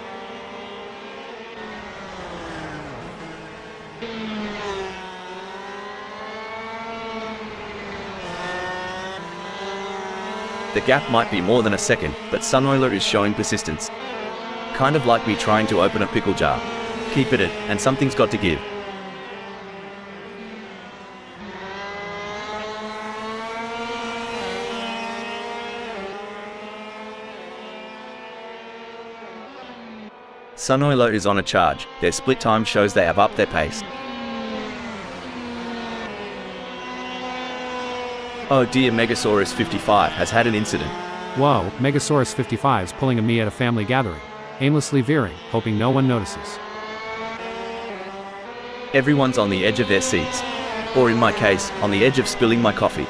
The gap might be more than a second, but Sunoiler is showing persistence. Kind of like me trying to open a pickle jar. Keep at it, and something's got to give. Sunoiler is on a charge. Their split time shows they have upped their pace. Oh dear, Megasaurus 55 has had an incident. Whoa, Megasaurus 55's pulling a me at a family gathering. Aimlessly veering, hoping no one notices. Everyone's on the edge of their seats. Or in my case, on the edge of spilling my coffee.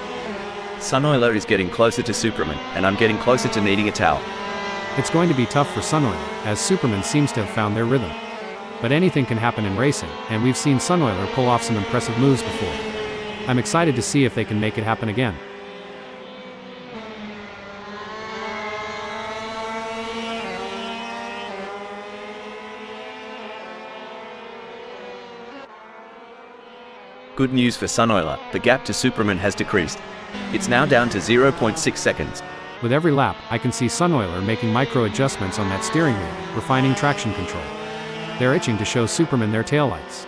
Sunoiler is getting closer to Superman, and I'm getting closer to needing a towel. It's going to be tough for Sunoiler, as Superman seems to have found their rhythm. But anything can happen in racing, and we've seen Sunoiler pull off some impressive moves before. I'm excited to see if they can make it happen again. Good news for Sunoiler, the gap to Superman has decreased. It's now down to 0.6 seconds. With every lap, I can see Sunoiler making micro adjustments on that steering wheel, refining traction control. They're itching to show Superman their taillights.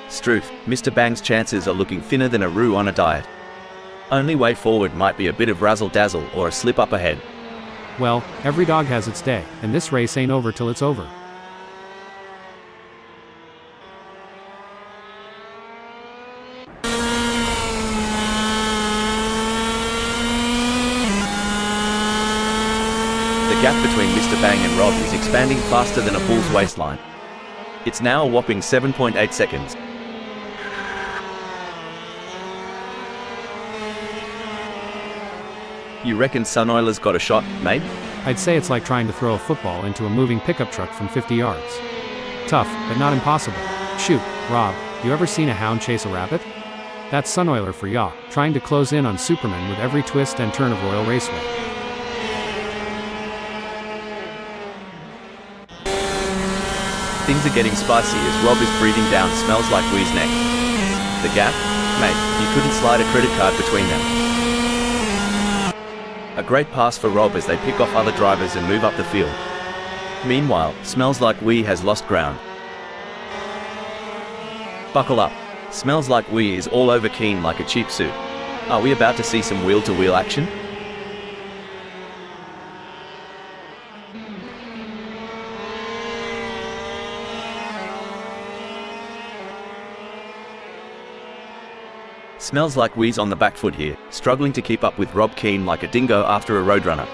Struth, Mr. Bang's chances are looking thinner than a roux on a diet. Only way forward might be a bit of razzle-dazzle or a slip up ahead. Well, every dog has its day, and this race ain't over till it's over. The gap between Mr. Bang and Rob is expanding faster than a bull's waistline. It's now a whopping 7.8 seconds. You reckon Sunoiler's got a shot, mate? I'd say it's like trying to throw a football into a moving pickup truck from 50 yards. Tough, but not impossible. Shoot, Rob, you ever seen a hound chase a rabbit? That's Sunoiler for ya, trying to close in on Superman with every twist and turn of Royal Raceway. Things are getting spicy as Rob is breathing down smells like Wee's neck. The gap? Mate, you couldn't slide a credit card between them. A great pass for Rob as they pick off other drivers and move up the field. Meanwhile, Smells Like Wee has lost ground. Buckle up. Smells Like Wee is all over keen like a cheap suit. Are we about to see some wheel-to-wheel action? Smells Like Wee's on the back foot here, struggling to keep up with Rob Keane like a dingo after a roadrunner.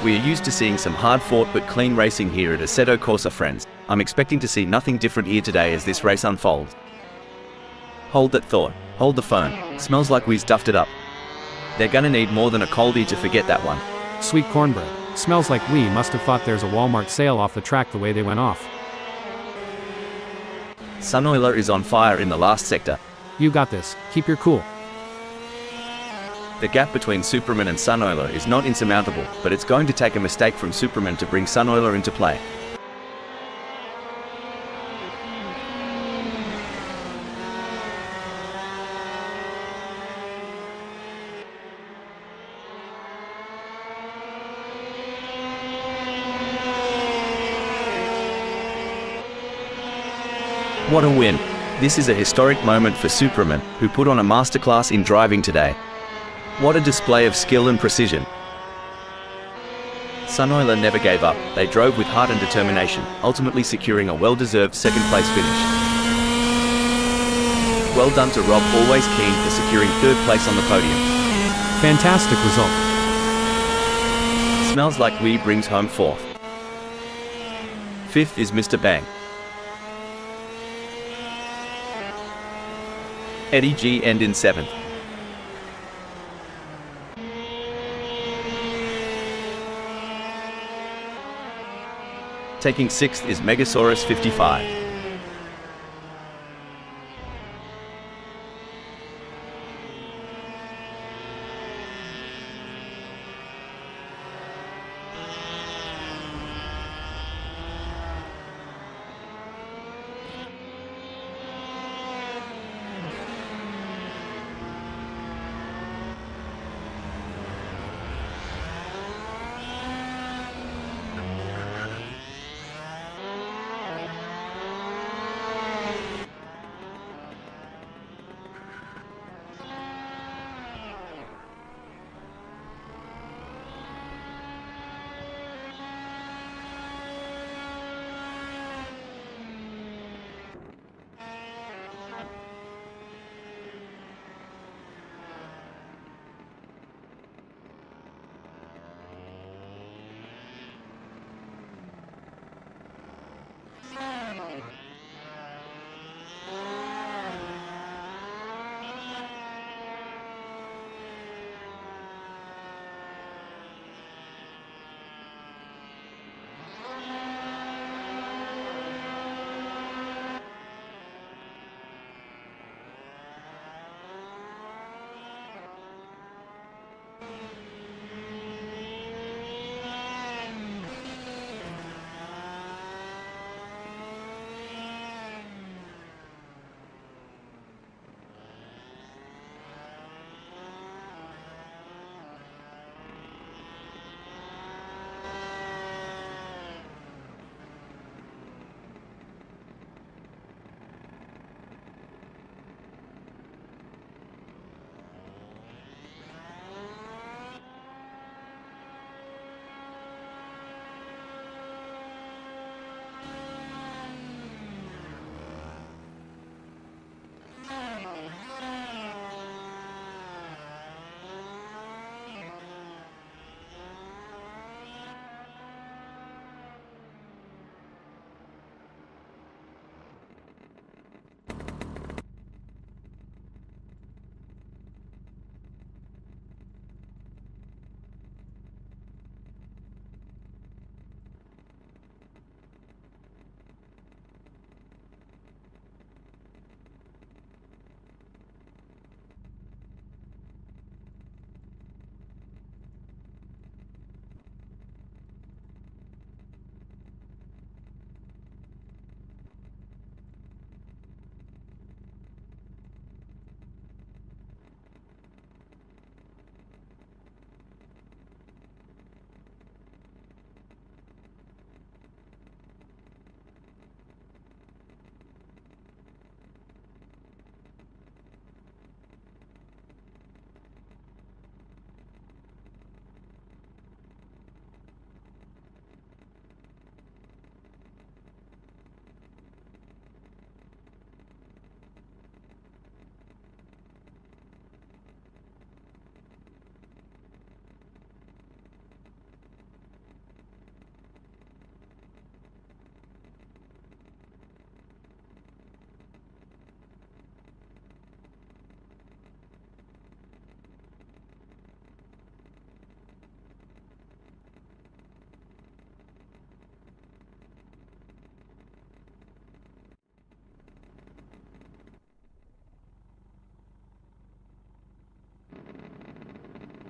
We are used to seeing some hard-fought but clean racing here at Assetto Corsa, friends. I'm expecting to see nothing different here today as this race unfolds. Hold that thought. Hold the phone. Smells Like Wee's duffed it up. They're gonna need more than a coldie to forget that one. Sweet cornbread. Smells Like Wee must have thought there's a Walmart sale off the track the way they went off. Sunoiler is on fire in the last sector. You got this. Keep your cool. The gap between Superman and Sunoiler is not insurmountable, but it's going to take a mistake from Superman to bring Sunoiler into play. What a win! This is a historic moment for Superman, who put on a masterclass in driving today. What a display of skill and precision. Sunoiler never gave up. They drove with heart and determination, ultimately securing a well-deserved second-place finish. Well done to Rob, always keen for securing third place on the podium. Fantastic result. Smells Like Wee brings home fourth. Fifth is Mr. Bang. Eddie G end in 7th. Taking 6th is Megasaurus 55.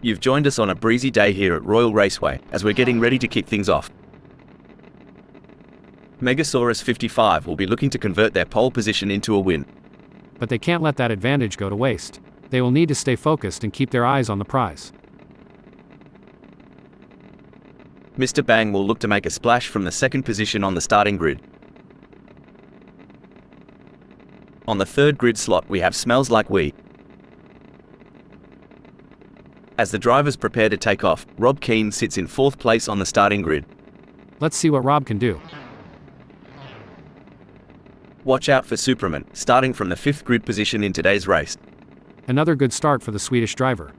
You've joined us on a breezy day here at Royal Raceway as we're getting ready to kick things off. Megasaurus 55 will be looking to convert their pole position into a win. But they can't let that advantage go to waste. They will need to stay focused and keep their eyes on the prize. Mr. Bang will look to make a splash from the second position on the starting grid. On the third grid slot we have Smells Like We. As the drivers prepare to take off, Rob Keane sits in 4th place on the starting grid. Let's see what Rob can do. Watch out for Superman, starting from the 5th grid position in today's race. Another good start for the Swedish driver.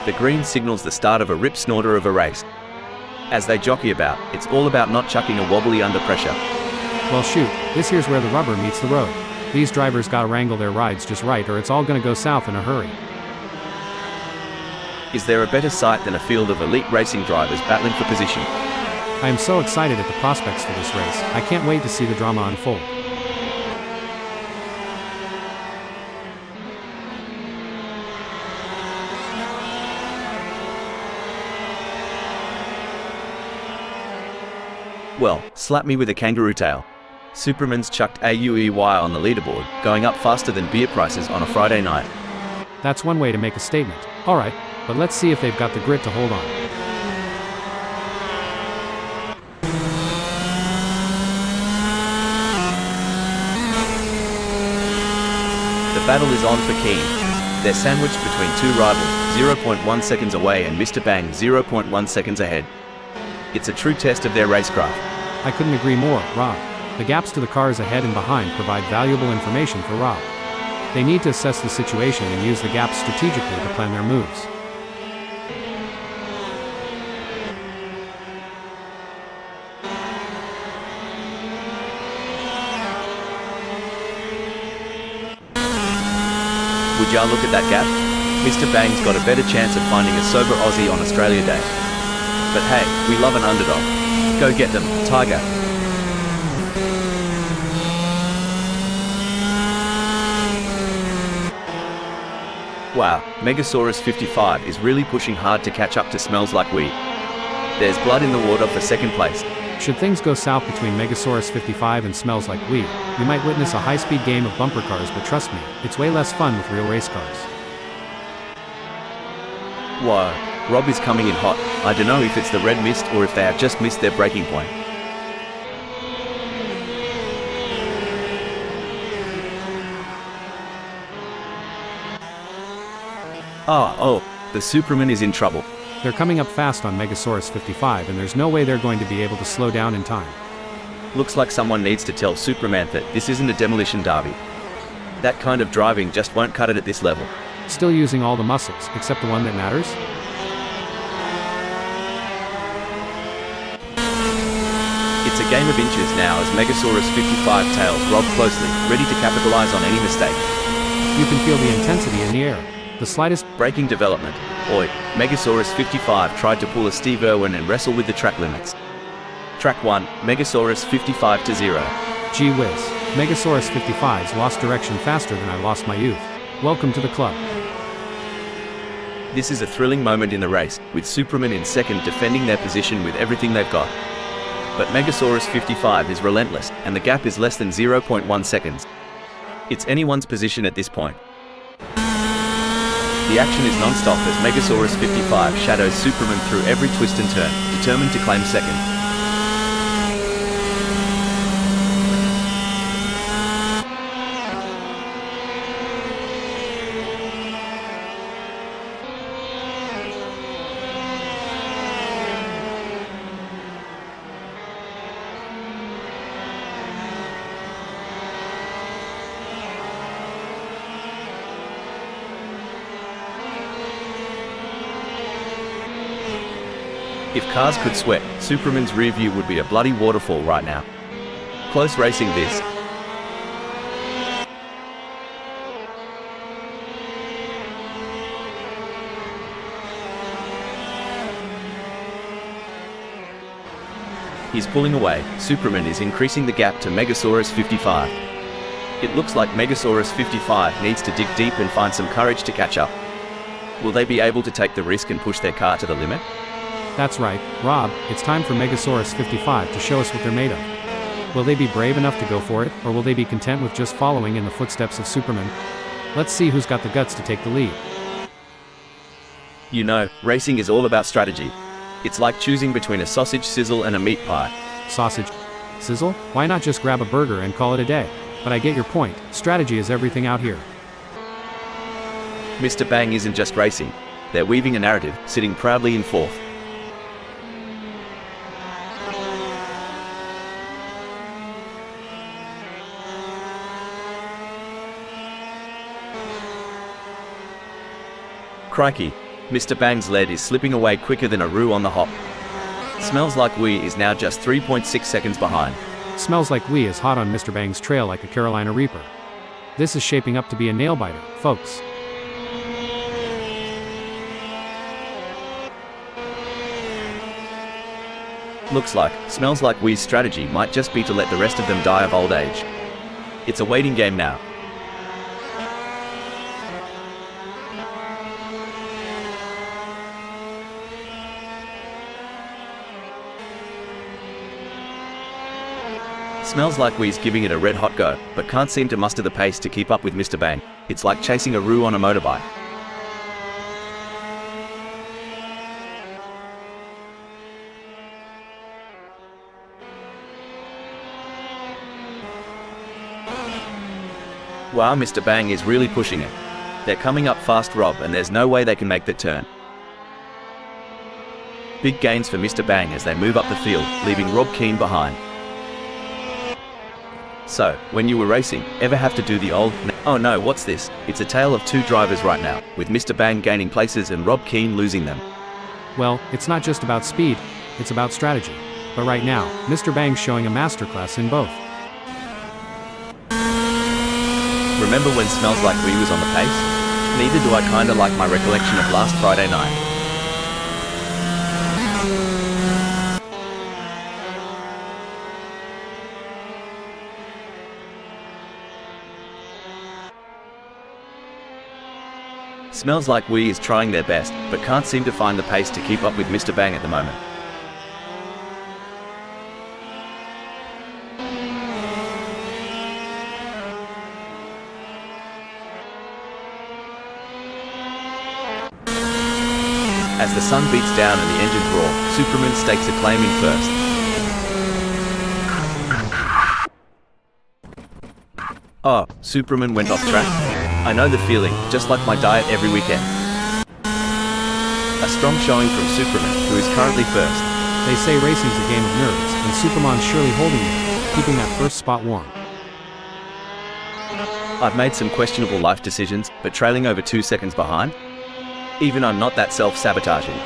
The green signals the start of a rip snorter of a race. As they jockey about, it's all about not chucking a wobbly under pressure. Well shoot, this here's where the rubber meets the road. These drivers gotta wrangle their rides just right or it's all gonna go south in a hurry. Is there a better sight than a field of elite racing drivers battling for position? I am so excited at the prospects for this race, I can't wait to see the drama unfold. Well, slap me with a kangaroo tail. Superman's chucked AUEY on the leaderboard, going up faster than beer prices on a Friday night. That's one way to make a statement. Alright, but let's see if they've got the grit to hold on. The battle is on for Keen. They're sandwiched between two rivals, 0.1 seconds away and Mr. Bang 0.1 seconds ahead. It's a true test of their racecraft. I couldn't agree more, Rob. The gaps to the cars ahead and behind provide valuable information for Rob. They need to assess the situation and use the gaps strategically to plan their moves. Would y'all look at that gap? Mr. Bang's got a better chance of finding a sober Aussie on Australia Day. But hey, we love an underdog. Go get them, Tiger. Wow, Megasaurus 55 is really pushing hard to catch up to Smells Like Weed. There's blood in the water for second place. Should things go south between Megasaurus 55 and Smells Like Weed, we might witness a high-speed game of bumper cars, but trust me, it's way less fun with real race cars. Whoa, Rob is coming in hot. I don't know if it's the red mist or if they have just missed their breaking point. Oh, the Superman is in trouble. They're coming up fast on Megasaurus 55 and there's no way they're going to be able to slow down in time. Looks like someone needs to tell Superman that this isn't a demolition derby. That kind of driving just won't cut it at this level. Still using all the muscles, except the one that matters? It's a game of inches now as Megasaurus 55 tails Rob closely, ready to capitalize on any mistake. You can feel the intensity in the air. The slightest braking development. Oi, Megasaurus 55 tried to pull a Steve Irwin and wrestle with the track limits. Track 1, Megasaurus 55 to 0. Gee whiz, Megasaurus 55's lost direction faster than I lost my youth. Welcome to the club. This is a thrilling moment in the race, with Superman in second defending their position with everything they've got. But Megasaurus 55 is relentless, and the gap is less than 0.1 seconds. It's anyone's position at this point. The action is non-stop as Megasaurus 55 shadows Superman through every twist and turn, determined to claim second. If cars could sweat, Superman's rear view would be a bloody waterfall right now. Close racing this. He's pulling away. Superman is increasing the gap to Megasaurus 55. It looks like Megasaurus 55 needs to dig deep and find some courage to catch up. Will they be able to take the risk and push their car to the limit? That's right, Rob, it's time for Megasaurus 55 to show us what they're made of. Will they be brave enough to go for it, or will they be content with just following in the footsteps of Superman? Let's see who's got the guts to take the lead. You know, racing is all about strategy. It's like choosing between a sausage sizzle and a meat pie. Sausage sizzle? Why not just grab a burger and call it a day? But I get your point, strategy is everything out here. Mr. Bang isn't just racing. They're weaving a narrative, sitting proudly in fourth. Crikey, Mr. Bang's lead is slipping away quicker than a roux on the hop. Smells Like We is now just 3.6 seconds behind. Smells Like We is hot on Mr. Bang's trail like a Carolina Reaper. This is shaping up to be a nail-biter, folks. Looks like Smells Like We's strategy might just be to let the rest of them die of old age. It's a waiting game now. Smells Like We's giving it a red-hot go, but can't seem to muster the pace to keep up with Mr. Bang. It's like chasing a roux on a motorbike. Wow, Mr. Bang is really pushing it. They're coming up fast, Rob, and there's no way they can make the turn. Big gains for Mr. Bang as they move up the field, leaving Rob Keane behind. So, when you were racing, ever have to do the old, oh no, what's this? It's a tale of two drivers right now, with Mr. Bang gaining places and Rob Keane losing them. Well, it's not just about speed, it's about strategy. But right now, Mr. Bang's showing a masterclass in both. Remember when Smells Like We was on the pace? Neither do I kinda like my recollection of last Friday night. Smells Like We is trying their best, but can't seem to find the pace to keep up with Mr. Bang at the moment. As the sun beats down and the engines roar, Superman stakes a claim in first. Oh, Superman went off track. I know the feeling, just like my diet every weekend. A strong showing from Superman, who is currently first. They say racing's a game of nerves, and Superman's surely holding it, keeping that first spot warm. I've made some questionable life decisions, but trailing over 2 seconds behind? Even I'm not that self-sabotaging.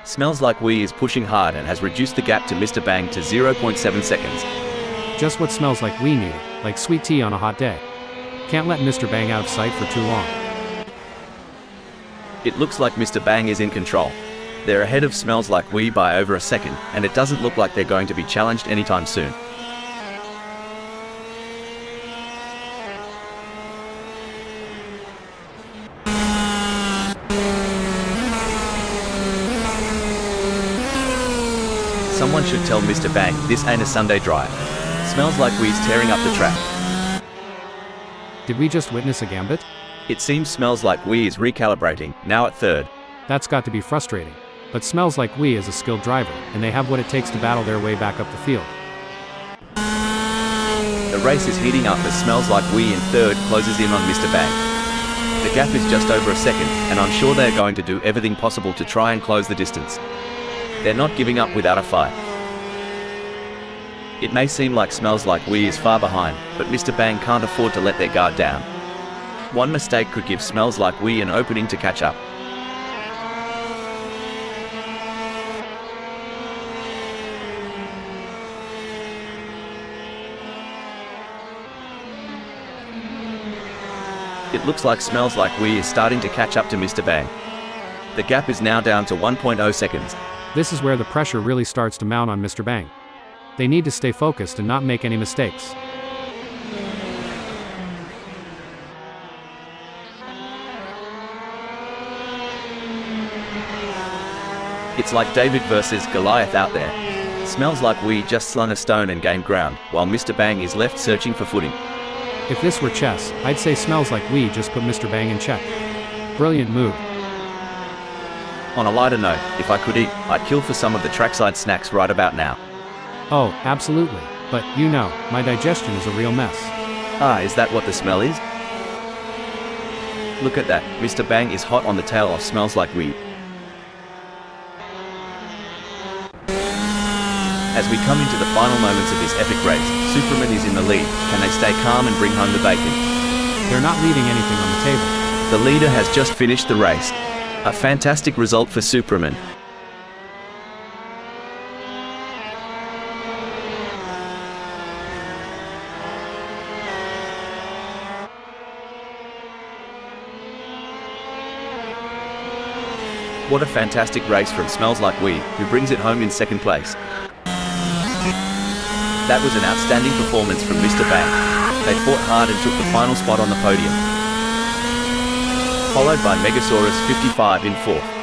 Smells Like We is pushing hard and has reduced the gap to Mr. Bang to 0.7 seconds. Just what Smells Like We needed, like sweet tea on a hot day. Can't let Mr. Bang out of sight for too long. It looks like Mr. Bang is in control. They're ahead of Smells Like We by over a second, and it doesn't look like they're going to be challenged anytime soon. Someone should tell Mr. Bang this ain't a Sunday drive. Smells Like We's tearing up the track. Did we just witness a gambit? It seems Smells Like We is recalibrating, now at third. That's got to be frustrating. But Smells Like We is a skilled driver, and they have what it takes to battle their way back up the field. The race is heating up as Smells Like We in third closes in on Mr. Bang. The gap is just over a second, and I'm sure they're going to do everything possible to try and close the distance. They're not giving up without a fight. It may seem like Smells Like We is far behind, but Mr. Bang can't afford to let their guard down. One mistake could give Smells Like We an opening to catch up. It looks like Smells Like We is starting to catch up to Mr. Bang. The gap is now down to 1.0 seconds. This is where the pressure really starts to mount on Mr. Bang. They need to stay focused and not make any mistakes. It's like David versus Goliath out there. Smells Like We just slung a stone and gained ground, while Mr. Bang is left searching for footing. If this were chess, I'd say Smells Like We just put Mr. Bang in check. Brilliant move. On a lighter note, if I could eat, I'd kill for some of the trackside snacks right about now. Oh, absolutely. But, you know, my digestion is a real mess. Ah, is that what the smell is? Look at that, Mr. Bang is hot on the tail of Smells Like We. As we come into the final moments of this epic race, Superman is in the lead. Can they stay calm and bring home the bacon? They're not leaving anything on the table. The leader has just finished the race. A fantastic result for Superman. What a fantastic race from Smells Like Weed, who brings it home in second place. That was an outstanding performance from Mr. Bang. They fought hard and took the final spot on the podium. Followed by Megasaurus 55 in fourth.